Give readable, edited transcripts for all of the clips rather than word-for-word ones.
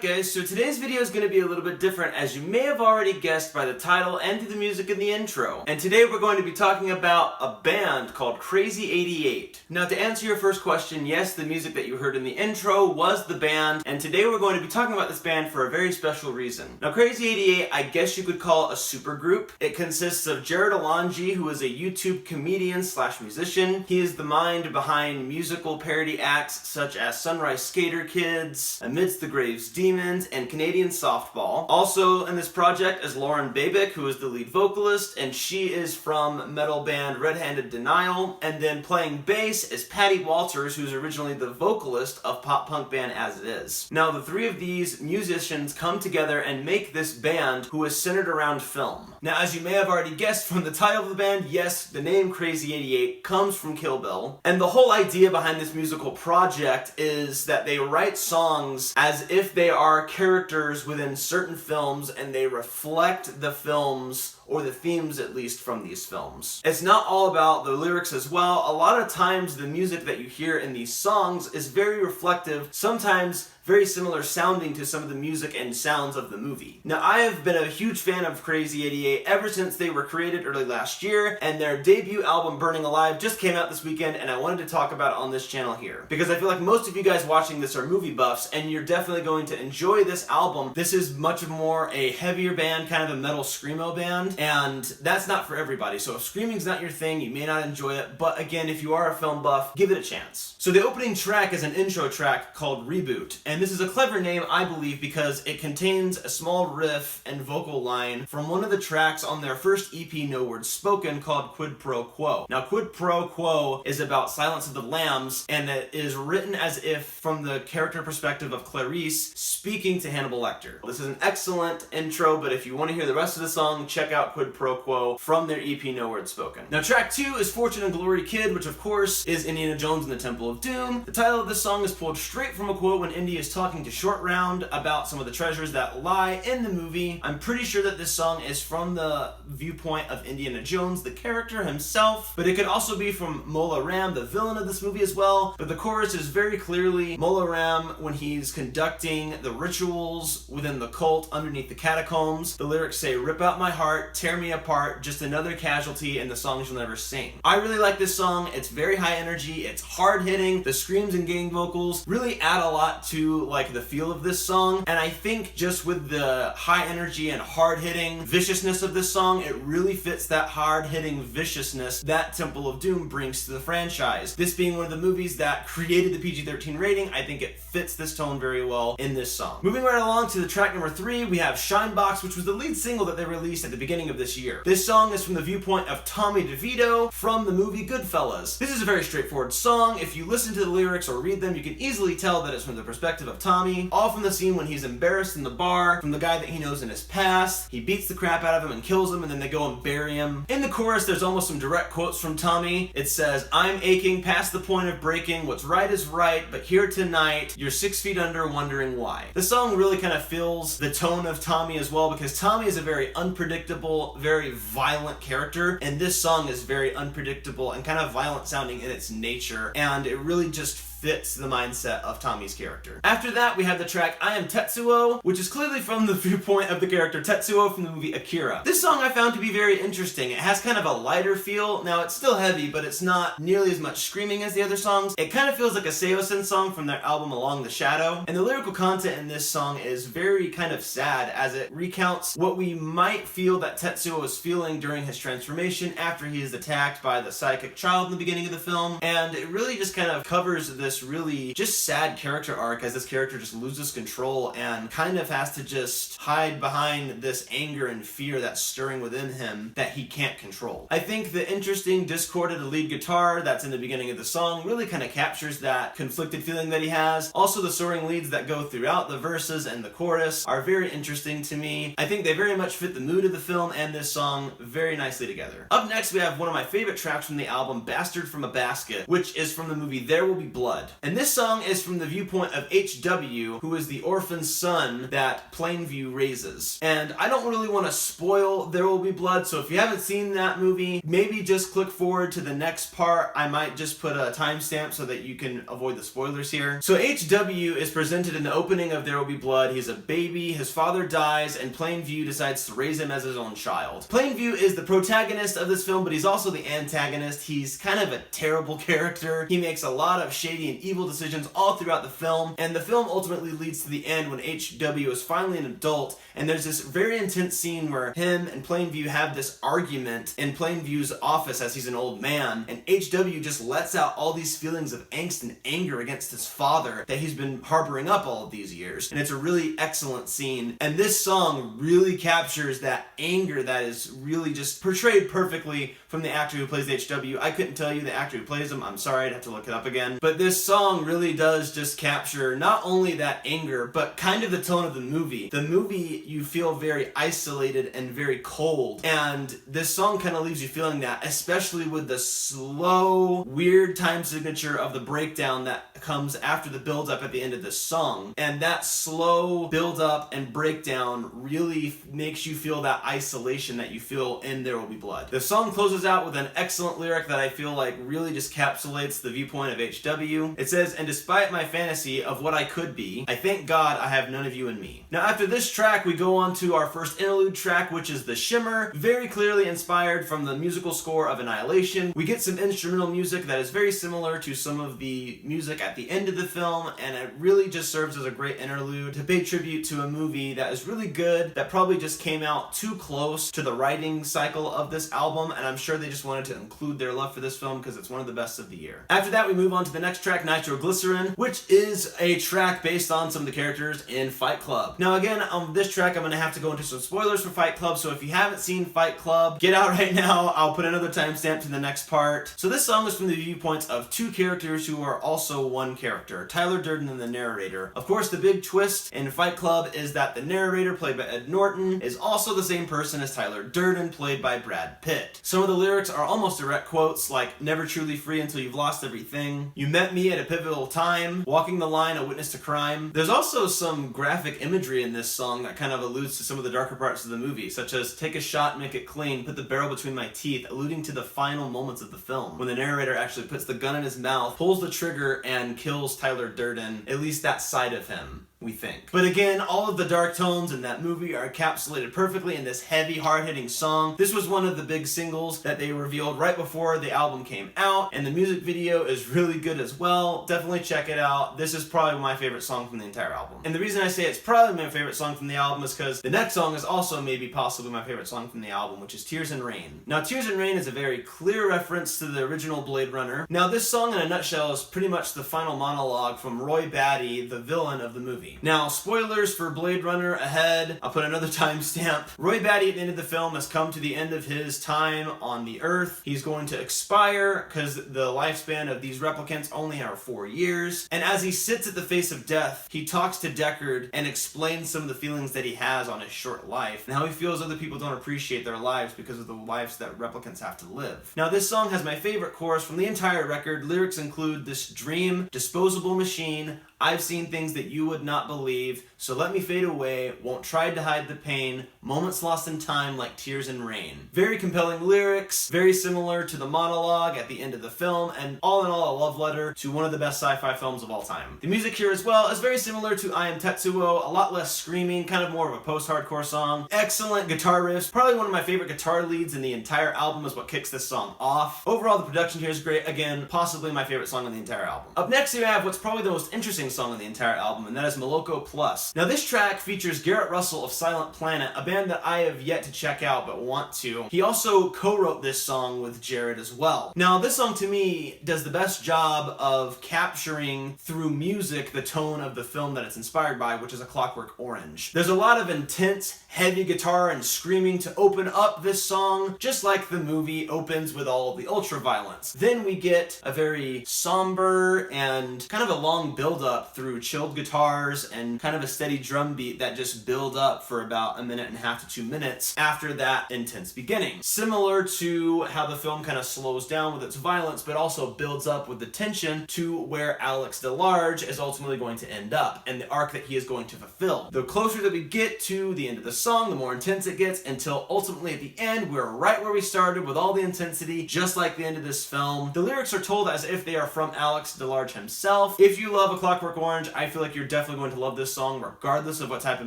guys, so today's video is going to be a little bit different, as you may have already guessed by the title and through the music in the intro. And today we're going to be talking about a band called CrazyEightyEight. Now, to answer your first question, yes, the music that you heard in the intro was the band, and today we're going to be talking about this band for a very special reason. Now, CrazyEightyEight, I guess you could call a supergroup. It consists of Jarrod Alonge, who is a YouTube comedian slash musician. He is the mind behind musical parody acts such as Sunrise Skater Kids, Amidst the Graves Demons, and Canadian Softball. Also in this project is Babic, who is the lead vocalist, and she is from metal band Red Handed Denial. And then playing bass is Patty Walters, who's originally the vocalist of pop punk band As It Is. Now, the three of these musicians come together and make this band who is centered around film. Now, as you may have already guessed from the title of the band, yes, the name CrazyEightyEight comes from Kill Bill. And the whole idea behind this musical project is that they write songs as if they are characters within certain films and they reflect the films, or the themes at least, from these films. It's not all about the lyrics as well. A lot of times the music that you hear in these songs is very reflective, sometimes very similar sounding to some of the music and sounds of the movie. Now, I have been a huge fan of CrazyEightyEight ever since they were created early last year, and their debut album Burning Alive just came out this weekend, and I wanted to talk about it on this channel here. Because I feel like most of you guys watching this are movie buffs, and you're definitely going to enjoy this album. This is much more a heavier band, kind of a metal screamo band, and that's not for everybody. So if screaming's not your thing, you may not enjoy it, but again, if you are a film buff, give it a chance. So the opening track is an intro track called Reboot, and this is a clever name, I believe, because it contains a small riff and vocal line from one of the tracks on their first EP, No Words Spoken, called Quid Pro Quo. Now, Quid Pro Quo is about Silence of the Lambs, and it is written as if from the character perspective of Clarice speaking to Hannibal Lecter. This is an excellent intro, but if you want to hear the rest of the song, check out Quid Pro Quo from their EP, No Words Spoken. Now, track 2 is Fortune and Glory Kid, which of course is Indiana Jones and the Temple of Doom. The title of this song is pulled straight from a quote when Indy is talking to Short Round about some of the treasures that lie in the movie. I'm pretty sure that this song is from the viewpoint of Indiana Jones, the character himself, but it could also be from Mola Ram, the villain of this movie as well. But the chorus is very clearly Mola Ram when he's conducting the rituals within the cult underneath the catacombs. The lyrics say, "Rip out my heart, tear me apart, just another casualty in the songs you'll never sing." I really like this song. It's very high energy, it's hard hitting, the screams and gang vocals really add a lot to like the feel of this song, and I think just with the high energy and hard-hitting viciousness of this song, it really fits that hard-hitting viciousness that Temple of Doom brings to the franchise. This being one of the movies that created the PG-13 rating, I think it fits this tone very well in this song. Moving right along to the track number 3, we have Shinebox, which was the lead single that they released at the beginning of this year. This song is from the viewpoint of Tommy DeVito from the movie Goodfellas. This is a very straightforward song. If you listen to the lyrics or read them, you can easily tell that it's from the perspective of Tommy, all from the scene when he's embarrassed in the bar from the guy that he knows in his past. He beats the crap out of him and kills him, and then they go and bury him. In the chorus, there's almost some direct quotes from Tommy. It says, "I'm aching past the point of breaking. What's right is right, but here tonight, you're 6 feet under wondering why." The song really kind of feels the tone of Tommy as well, because Tommy is a very unpredictable, very violent character, and this song is very unpredictable and kind of violent sounding in its nature, and it really just fits the mindset of Tommy's character. After that, we have the track I Am Tetsuo, which is clearly from the viewpoint of the character Tetsuo from the movie Akira. This song I found to be very interesting. It has kind of a lighter feel. Now, it's still heavy, but it's not nearly as much screaming as the other songs. It kind of feels like a Seosin song from their album Along the Shadow, and the lyrical content in this song is very kind of sad, as it recounts what we might feel that Tetsuo was feeling during his transformation after he is attacked by the psychic child in the beginning of the film, and it really just kind of covers this really just sad character arc as this character just loses control and kind of has to just hide behind this anger and fear that's stirring within him that he can't control. I think the interesting discorded lead guitar that's in the beginning of the song really kind of captures that conflicted feeling that he has. Also, the soaring leads that go throughout the verses and the chorus are very interesting to me. I think they very much fit the mood of the film and this song very nicely together. Up next, we have one of my favorite tracks from the album, Bastard from a Basket, which is from the movie There Will Be Blood. Blood. And this song is from the viewpoint of HW, who is the orphan son that Plainview raises. And I don't really want to spoil There Will Be Blood, so if you haven't seen that movie, maybe just click forward to the next part. I might just put a timestamp so that you can avoid the spoilers here. So HW is presented in the opening of There Will Be Blood. He's a baby, his father dies, and Plainview decides to raise him as his own child. Plainview is the protagonist of this film, but he's also the antagonist. He's kind of a terrible character. He makes a lot of shady and evil decisions all throughout the film, and the film ultimately leads to the end when HW is finally an adult, and there's this very intense scene where him and Plainview have this argument in Plainview's office as he's an old man, and HW just lets out all these feelings of angst and anger against his father that he's been harboring up all of these years. And it's a really excellent scene, and this song really captures that anger that is really just portrayed perfectly from the actor who plays HW. I couldn't tell you the actor who plays him, I'm sorry, I'd have to look it up again. But this song really does just capture not only that anger, but kind of the tone of the movie. The movie, you feel very isolated and very cold, and this song kind of leaves you feeling that, especially with the slow, weird time signature of the breakdown that comes after the build-up at the end of this song. And that slow build-up and breakdown really makes you feel that isolation that you feel in There Will Be Blood. The song closes out with an excellent lyric that I feel like really just encapsulates the viewpoint of HW. It says, "And despite my fantasy of what I could be, I thank God I have none of you in me." Now after this track, we go on to our first interlude track, which is the Shimmer, very clearly inspired from the musical score of Annihilation. We get some instrumental music that is very similar to some of the music at the end of the film, and it really just serves as a great interlude to pay tribute to a movie that is really good, that probably just came out too close to the writing cycle of this album, and I'm sure they just wanted to include their love for this film because it's one of the best of the year. After that, we move on to the next track, Nitroglycerin, which is a track based on some of the characters in Fight Club. Now again, on this track, I'm going to have to go into some spoilers for Fight Club, so if you haven't seen Fight Club, get out right now. I'll put another timestamp to the next part. So this song is from the viewpoints of two characters who are also one character, Tyler Durden and the narrator. Of course, the big twist in Fight Club is that the narrator, played by Ed Norton, is also the same person as Tyler Durden, played by Brad Pitt. Some of the lyrics are almost direct quotes, like "never truly free until you've lost everything," "you met me at a pivotal time," "walking the line, a witness to crime." There's also some graphic imagery in this song that kind of alludes to some of the darker parts of the movie, such as "take a shot, make it clean, put the barrel between my teeth," alluding to the final moments of the film, when the narrator actually puts the gun in his mouth, pulls the trigger, and kills Tyler Durden, at least that side of him, we think. But again, all of the dark tones in that movie are encapsulated perfectly in this heavy, hard-hitting song. This was one of the big singles that they revealed right before the album came out, and the music video is really good as well. Definitely check it out. This is probably my favorite song from the entire album. And the reason I say it's probably my favorite song from the album is because the next song is also maybe possibly my favorite song from the album, which is Tears and Rain. Now, Tears and Rain is a very clear reference to the original Blade Runner. Now, this song in a nutshell is pretty much the final monologue from Roy Batty, the villain of the movie. Now, spoilers for Blade Runner ahead. I'll put another timestamp. Roy Batty at the end of the film has come to the end of his time on the Earth. He's going to expire because the lifespan of these replicants only are 4 years. And as he sits at the face of death, he talks to Deckard and explains some of the feelings that he has on his short life and how he feels other people don't appreciate their lives because of the lives that replicants have to live. Now, this song has my favorite chorus from the entire record. Lyrics include "this dream, disposable machine, I've seen things that you would not believe, so let me fade away, won't try to hide the pain, moments lost in time like tears in rain." Very compelling lyrics, very similar to the monologue at the end of the film, and all in all a love letter to one of the best sci-fi films of all time. The music here as well is very similar to Am Tetsuo, a lot less screaming, kind of more of a post-hardcore song. Excellent guitar riffs, probably one of my favorite guitar leads in the entire album is what kicks this song off. Overall, the production here is great, again, possibly my favorite song on the entire album. Up next, we have what's probably the most interesting song on the entire album, and that is Moloko Plus. Now, this track features Garrett Russell of Silent Planet, a band that I have yet to check out but want to. He also co-wrote this song with Jarrod as well. Now, this song to me does the best job of capturing through music the tone of the film that it's inspired by, which is A Clockwork Orange. There's a lot of intense, heavy guitar and screaming to open up this song, just like the movie opens with all of the ultra-violence. Then we get a very somber and kind of a long build-up through chilled guitars and kind of a steady drum beat that just build up for about 1.5 minutes 1.5 to 2 minutes after that intense beginning. Similar to how the film kind of slows down with its violence, but also builds up with the tension to where Alex DeLarge is ultimately going to end up and the arc that he is going to fulfill. The closer that we get to the end of the song, the more intense it gets, until ultimately at the end, we're right where we started with all the intensity, just like the end of this film. The lyrics are told as if they are from Alex DeLarge himself. If you love A Clockwork Orange, I feel like you're definitely going to love this song regardless of what type of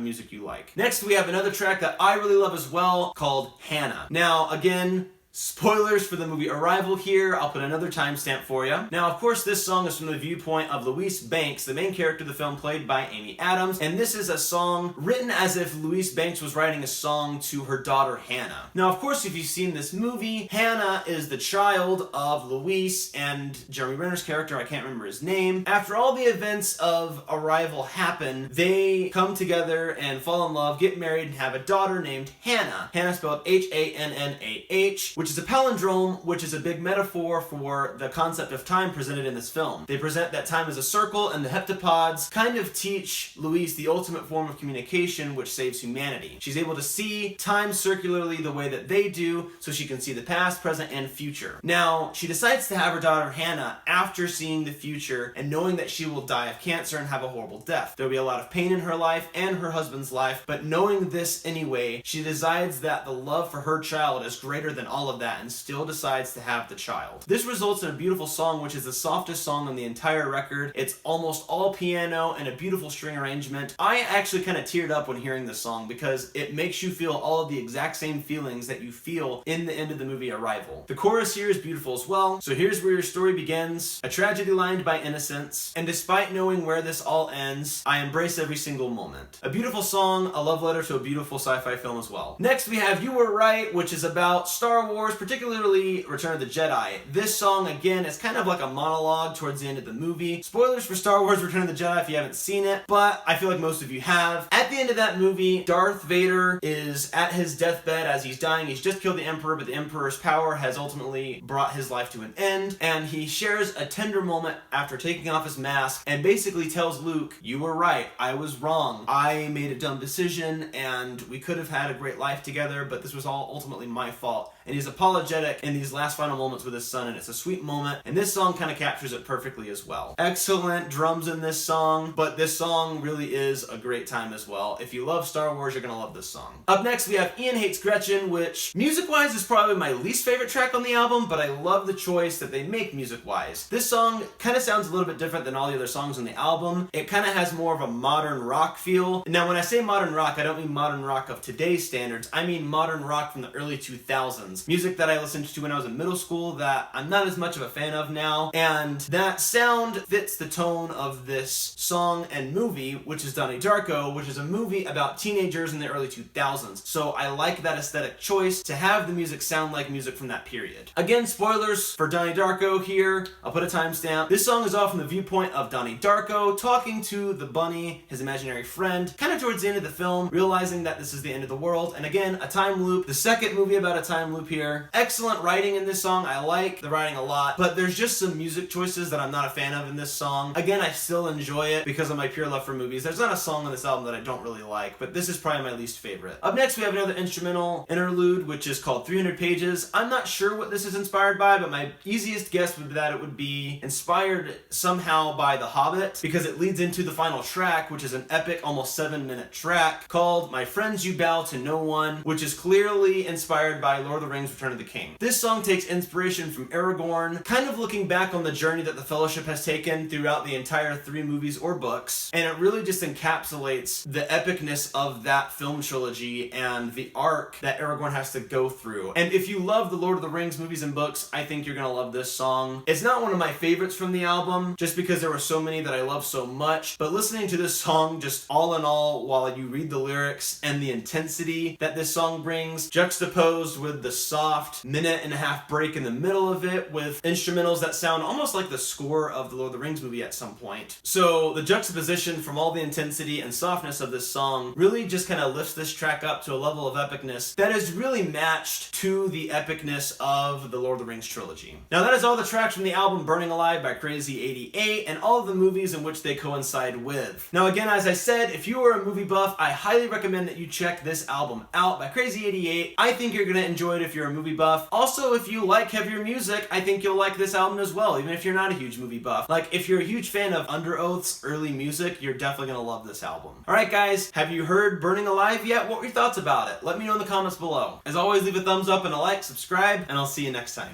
music you like. Next, we have another track that I really love as well called Hannah. Now, again, spoilers for the movie Arrival here. I'll put another timestamp for you. Now, of course, this song is from the viewpoint of Louise Banks, the main character of the film, played by Amy Adams, and this is a song written as if Louise Banks was writing a song to her daughter Hannah. Now, of course, if you've seen this movie, Hannah is the child of Louise and Jeremy Renner's character, I can't remember his name. After all the events of Arrival happen, they come together and fall in love, get married, and have a daughter named Hannah. Hannah spelled Hannah, which is a palindrome, which is a big metaphor for the concept of time presented in this film. They present that time as a circle, and the heptapods kind of teach Louise the ultimate form of communication, which saves humanity. She's able to see time circularly the way that they do, so she can see the past, present, and future. Now, she decides to have her daughter Hannah after seeing the future and knowing that she will die of cancer and have a horrible death. There'll be a lot of pain in her life and her husband's life, but knowing this anyway, she decides that the love for her child is greater than all of that and still decides to have the child. This results in a beautiful song, which is the softest song on the entire record. It's almost all piano and a beautiful string arrangement. I actually kind of teared up when hearing this song because it makes you feel all of the exact same feelings that you feel in the end of the movie Arrival. The chorus here is beautiful as well. So here's where your story begins. A tragedy lined by innocence, and despite knowing where this all ends, I embrace every single moment. A beautiful song, a love letter to a beautiful sci-fi film as well. Next we have You Were Right, which is about Star Wars, particularly Return of the Jedi. This song, again, is kind of like a monologue towards the end of the movie. Spoilers for Star Wars Return of the Jedi if you haven't seen it, but I feel like most of you have. At the end of that movie, Darth Vader is at his deathbed as he's dying. He's just killed the Emperor, but the Emperor's power has ultimately brought his life to an end, and he shares a tender moment after taking off his mask and basically tells Luke, "You were right, I was wrong. I made a dumb decision, and we could have had a great life together, but this was all ultimately my fault." And he's apologetic in these last final moments with his son, and it's a sweet moment, and this song kind of captures it perfectly as well. Excellent drums in this song, but this song really is a great time as well. If you love Star Wars, you're gonna love this song. Up next, we have Ian Hates Gretchen, which music-wise is probably my least favorite track on the album, but I love the choice that they make music-wise. This song kind of sounds a little bit different than all the other songs on the album. It kind of has more of a modern rock feel. Now, when I say modern rock, I don't mean modern rock of today's standards. I mean modern rock from the early 2000s. Music that I listened to when I was in middle school that I'm not as much of a fan of now, and that sound fits the tone of this song and movie, which is Donnie Darko, which is a movie about teenagers in the early 2000s. So I like that aesthetic choice to have the music sound like music from that period. Again, spoilers for Donnie Darko here. I'll put a timestamp. This song is all from the viewpoint of Donnie Darko talking to the bunny, his imaginary friend, kind of towards the end of the film, realizing that this is the end of the world. And again, a time loop. The second movie about a time loop here. Excellent writing in this song. I like the writing a lot, but there's just some music choices that I'm not a fan of in this song. Again, I still enjoy it because of my pure love for movies. There's not a song on this album that I don't really like, but this is probably my least favorite. Up next, we have another instrumental interlude, which is called 300 Pages. I'm not sure what this is inspired by, but my easiest guess would be that it would be inspired somehow by The Hobbit, because it leads into the final track, which is an epic, almost 7-minute track called My Friends You Bow to No One, which is clearly inspired by Lord of the Rings Return of the King. This song takes inspiration from Aragorn, kind of looking back on the journey that the Fellowship has taken throughout the entire 3 movies or books, and it really just encapsulates the epicness of that film trilogy and the arc that Aragorn has to go through. And if you love the Lord of the Rings movies and books, I think you're gonna love this song. It's not one of my favorites from the album, just because there were so many that I love so much, but listening to this song just all in all while you read the lyrics and the intensity that this song brings, juxtaposed with the soft minute and a half break in the middle of it with instrumentals that sound almost like the score of the Lord of the Rings movie at some point. So the juxtaposition from all the intensity and softness of this song really just kind of lifts this track up to a level of epicness that is really matched to the epicness of the Lord of the Rings trilogy. Now that is all the tracks from the album Burning Alive by CrazyEightyEight and all of the movies in which they coincide with. Now again, as I said, if you are a movie buff, I highly recommend that you check this album out by CrazyEightyEight. I think you're gonna enjoy it if you're a movie buff. Also, if you like heavier music, I think you'll like this album as well, even if you're not a huge movie buff. Like, if you're a huge fan of Under Oath's early music, you're definitely gonna love this album. Alright guys, have you heard Burning Alive yet? What were your thoughts about it? Let me know in the comments below. As always, leave a thumbs up and a like, subscribe, and I'll see you next time.